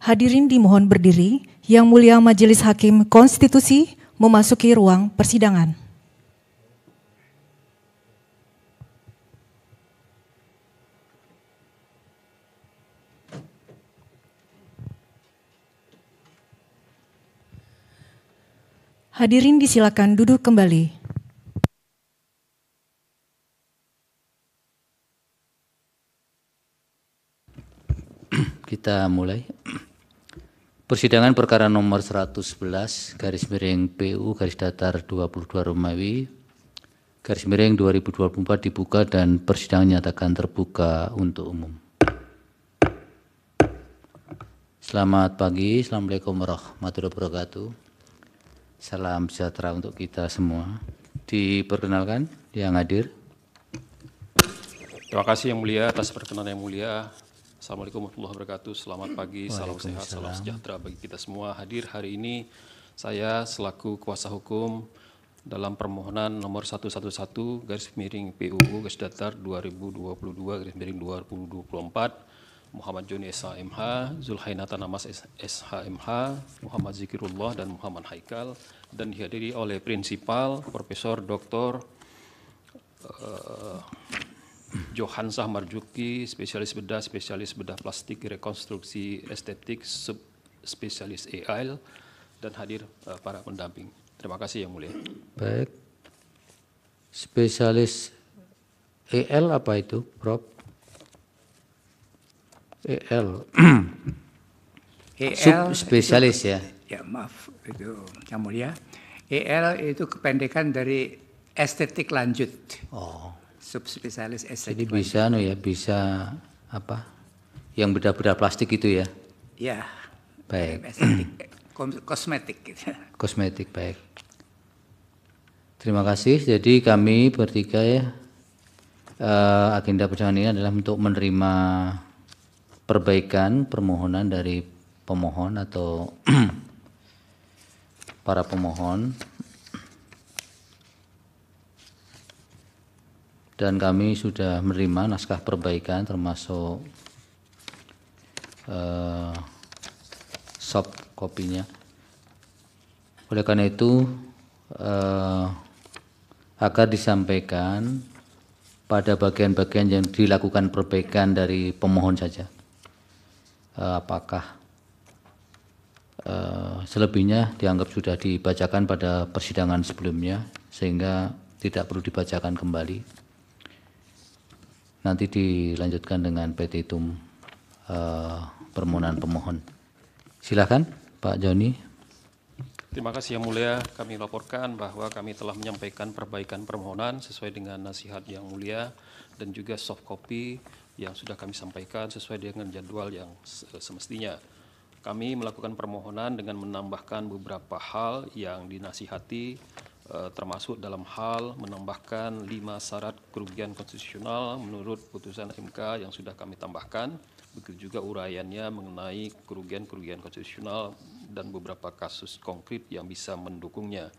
Hadirin dimohon berdiri, Yang Mulia Majelis Hakim Konstitusi memasuki ruang persidangan. Hadirin disilakan duduk kembali. Kita mulai. Persidangan perkara nomor 111 garis miring PU garis datar 22 Romawi garis miring 2024 dibuka dan persidangan nyatakan terbuka untuk umum. Selamat pagi, Assalamualaikum warahmatullahi wabarakatuh. Salam sejahtera untuk kita semua. Diperkenalkan yang hadir. Terima kasih Yang Mulia atas perkenan Yang Mulia. Assalamualaikum warahmatullahi wabarakatuh. Selamat pagi, salam sehat, salam sejahtera bagi kita semua. Hadir hari ini saya selaku kuasa hukum dalam permohonan nomor 111 garis miring PUU garis datar 2022 garis miring 2024 Muhammad Joni SHMH, Zulhainata Namas SHMH, Muhammad Zikirullah dan Muhammad Haikal, dan dihadiri oleh Prinsipal Profesor Dr. Johansah Marjuki, spesialis bedah plastik, rekonstruksi estetik, spesialis EAL, dan hadir para pendamping. Terima kasih Yang Mulia. Baik. Spesialis EL apa itu, Prof? EL. Spesialis ya. Ya, maaf itu Yang Mulia. EL itu kependekan dari estetik lanjut. Oh. Subspesialis Jadi estetik. bisa bisa apa? Yang bedah-bedah plastik itu ya? Ya. Baik. Estetik, kosmetik gitu. Kosmetik, baik. Terima kasih. Jadi kami bertiga ya, agenda persidangan ini adalah untuk menerima perbaikan permohonan dari pemohon atau para pemohon. Dan kami sudah menerima naskah perbaikan termasuk soft kopinya. Oleh karena itu agar disampaikan pada bagian-bagian yang dilakukan perbaikan dari pemohon saja. Apakah selebihnya dianggap sudah dibacakan pada persidangan sebelumnya sehingga tidak perlu dibacakan kembali. Nanti dilanjutkan dengan petitum permohonan pemohon. Silakan Pak Joni. Terima kasih Yang Mulia. Kami laporkan bahwa kami telah menyampaikan perbaikan permohonan sesuai dengan nasihat Yang Mulia dan juga soft copy yang sudah kami sampaikan sesuai dengan jadwal yang semestinya. Kami melakukan permohonan dengan menambahkan beberapa hal yang dinasihati, termasuk dalam hal menambahkan 5 syarat kerugian konstitusional menurut putusan MK yang sudah kami tambahkan, begitu juga uraiannya mengenai kerugian-kerugian konstitusional dan beberapa kasus konkret yang bisa mendukungnya.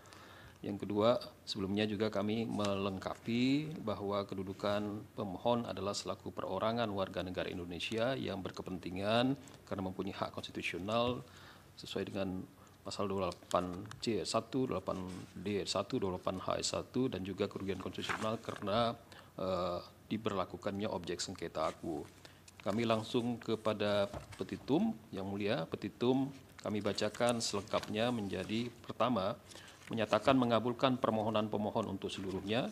Yang kedua, sebelumnya juga kami melengkapi bahwa kedudukan pemohon adalah selaku perorangan warga negara Indonesia yang berkepentingan karena mempunyai hak konstitusional sesuai dengan Pasal 28C1, 28D1, 28H1 dan juga kerugian konstitusional karena diberlakukannya objek sengketa aku. Kami langsung kepada petitum Yang Mulia. Petitum kami bacakan selengkapnya menjadi pertama, menyatakan mengabulkan permohonan pemohon untuk seluruhnya,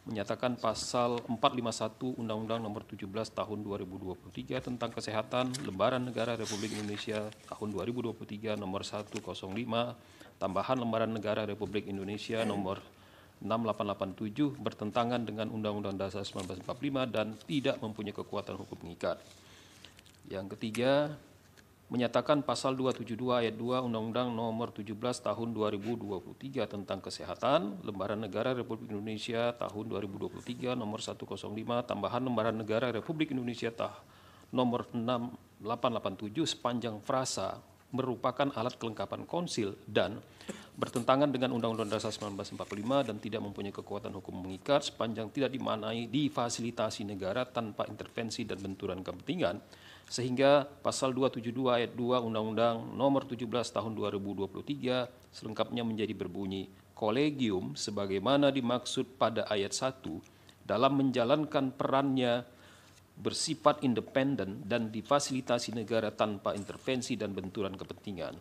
menyatakan pasal 451 Undang-Undang Nomor 17 Tahun 2023 tentang Kesehatan Lembaran Negara Republik Indonesia Tahun 2023 Nomor 105, tambahan Lembaran Negara Republik Indonesia Nomor 6887 bertentangan dengan Undang-Undang Dasar 1945 dan tidak mempunyai kekuatan hukum mengikat. Yang ketiga, menyatakan pasal 272 ayat 2 Undang-Undang Nomor 17 Tahun 2023 tentang Kesehatan Lembaran Negara Republik Indonesia Tahun 2023 Nomor 105 tambahan Lembaran Negara Republik Indonesia Nomor 6887 sepanjang frasa merupakan alat kelengkapan konsil dan bertentangan dengan Undang-Undang Dasar 1945 dan tidak mempunyai kekuatan hukum mengikat sepanjang tidak dimaknai difasilitasi negara tanpa intervensi dan benturan kepentingan, sehingga pasal 272 ayat 2 Undang-Undang Nomor 17 Tahun 2023 selengkapnya menjadi berbunyi, kolegium sebagaimana dimaksud pada ayat 1 dalam menjalankan perannya bersifat independen dan difasilitasi negara tanpa intervensi dan benturan kepentingan.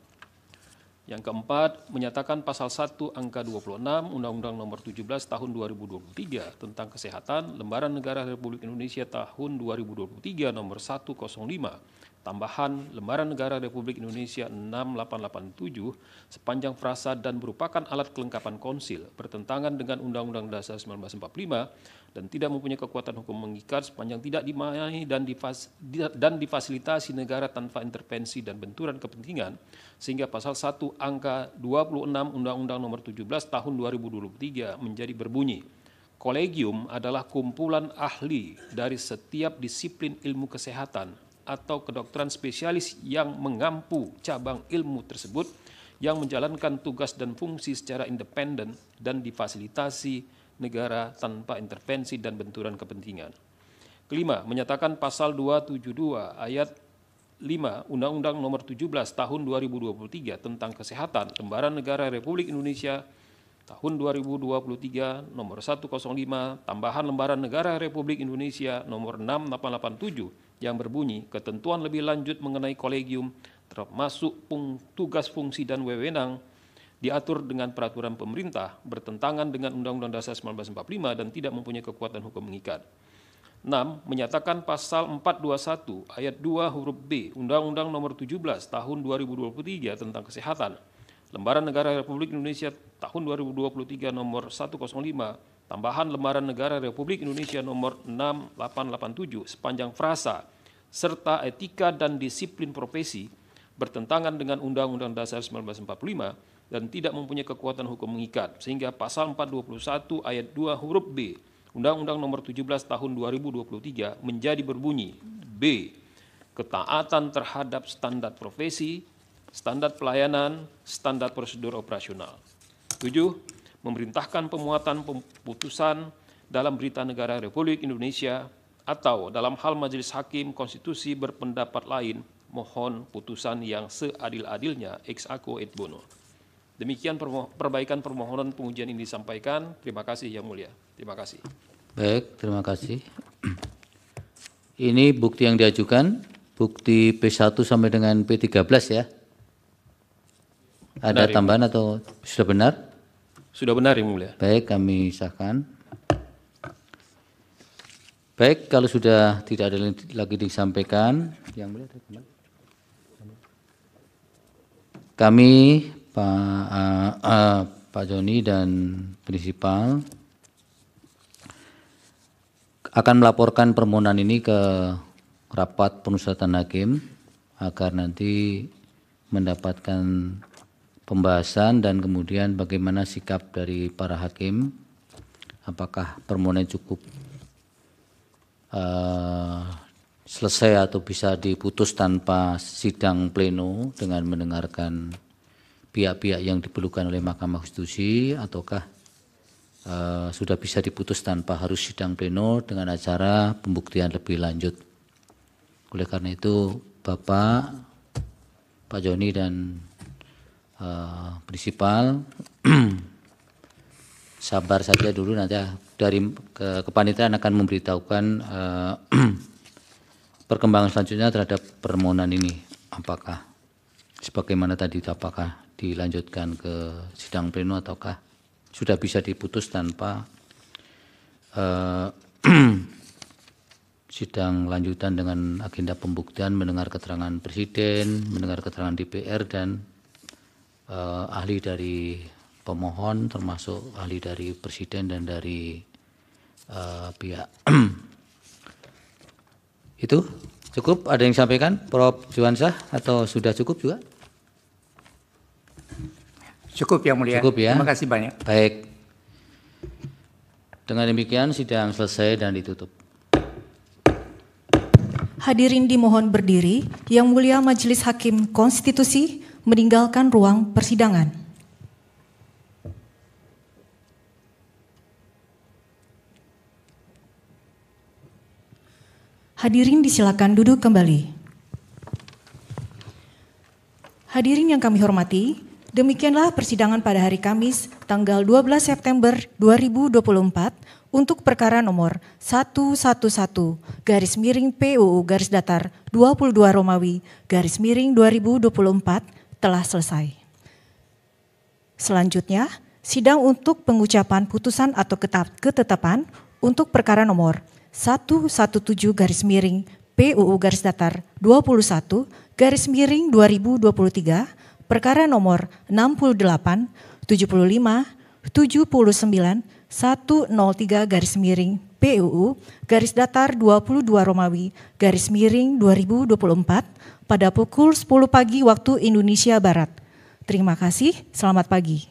Yang keempat, menyatakan pasal 1 angka 26 Undang-Undang Nomor 17 Tahun 2023 tentang Kesehatan Lembaran Negara Republik Indonesia tahun 2023 nomor 105 tambahan Lembaran Negara Republik Indonesia 6887 sepanjang frasa dan merupakan alat kelengkapan konsil bertentangan dengan Undang-Undang Dasar 1945 dan tidak mempunyai kekuatan hukum mengikat sepanjang tidak dimaknai dan difasilitasi negara tanpa intervensi dan benturan kepentingan, sehingga pasal 1 angka 26 Undang-Undang Nomor 17 Tahun 2023 menjadi berbunyi, kolegium adalah kumpulan ahli dari setiap disiplin ilmu kesehatan atau kedokteran spesialis yang mengampu cabang ilmu tersebut yang menjalankan tugas dan fungsi secara independen dan difasilitasi negara tanpa intervensi dan benturan kepentingan. Kelima, menyatakan pasal 272 ayat 5 Undang-Undang Nomor 17 Tahun 2023 tentang Kesehatan Lembaran Negara Republik Indonesia tahun 2023 nomor 105 tambahan Lembaran Negara Republik Indonesia nomor 6887 yang berbunyi ketentuan lebih lanjut mengenai kolegium termasuk tugas fungsi dan wewenang diatur dengan peraturan pemerintah bertentangan dengan Undang-Undang Dasar 1945 dan tidak mempunyai kekuatan hukum mengikat. 6. Menyatakan pasal 421 ayat 2 huruf B Undang-Undang Nomor 17 Tahun 2023 tentang Kesehatan Lembaran Negara Republik Indonesia tahun 2023 nomor 105 tambahan Lembaran Negara Republik Indonesia nomor 6887 sepanjang frasa serta etika dan disiplin profesi bertentangan dengan Undang-Undang Dasar 1945 dan tidak mempunyai kekuatan hukum mengikat, sehingga pasal 421 ayat 2 huruf B Undang-Undang Nomor 17 Tahun 2023 menjadi berbunyi B. Ketaatan terhadap standar profesi, standar pelayanan, standar prosedur operasional. 7. Memerintahkan pemuatan putusan dalam Berita Negara Republik Indonesia atau dalam hal Majelis Hakim Konstitusi berpendapat lain, mohon putusan yang seadil-adilnya ex aequo et bono. Demikian perbaikan permohonan pengujian ini disampaikan. Terima kasih Yang Mulia. Terima kasih. Baik, terima kasih. Ini bukti yang diajukan, bukti P1 sampai dengan P13 ya. Ada benar, tambahan atau sudah benar? Sudah benar Yang Mulia. Baik, kami sahkan. Baik, kalau sudah tidak ada lagi disampaikan, Yang Mulia, kami Pak Joni dan Prinsipal akan melaporkan permohonan ini ke rapat penusatan hakim agar nanti mendapatkan pembahasan dan kemudian bagaimana sikap dari para hakim, apakah permohonan cukup selesai atau bisa diputus tanpa sidang pleno dengan mendengarkan pihak-pihak yang diperlukan oleh Mahkamah Konstitusi, ataukah sudah bisa diputus tanpa harus sidang pleno dengan acara pembuktian lebih lanjut. Oleh karena itu Bapak, Pak Joni dan Prinsipal sabar saja dulu, nanti dari kepanitraan akan memberitahukan perkembangan selanjutnya terhadap permohonan ini, apakah sebagaimana tadi, apakah dilanjutkan ke sidang pleno ataukah sudah bisa diputus tanpa sidang lanjutan dengan agenda pembuktian, mendengar keterangan Presiden, mendengar keterangan DPR dan ahli dari pemohon termasuk ahli dari Presiden dan dari pihak. Itu cukup? Ada yang sampaikan Prof. Juwansyah atau sudah cukup juga? Cukup Yang Mulia. Cukup ya. Terima kasih banyak. Baik. Dengan demikian sidang selesai dan ditutup. Hadirin dimohon berdiri. Yang Mulia Majelis Hakim Konstitusi meninggalkan ruang persidangan. Hadirin disilakan duduk kembali. Hadirin yang kami hormati, demikianlah persidangan pada hari Kamis tanggal 12 September 2024 untuk perkara nomor 111-PUU-22-22 telah selesai. Selanjutnya, sidang untuk pengucapan putusan atau ketetapan untuk perkara nomor 117-PUU-21-2023, perkara nomor 68, 75, 79, 103-PUU-22-2024 pada pukul 10 pagi waktu Indonesia Barat. Terima kasih, selamat pagi.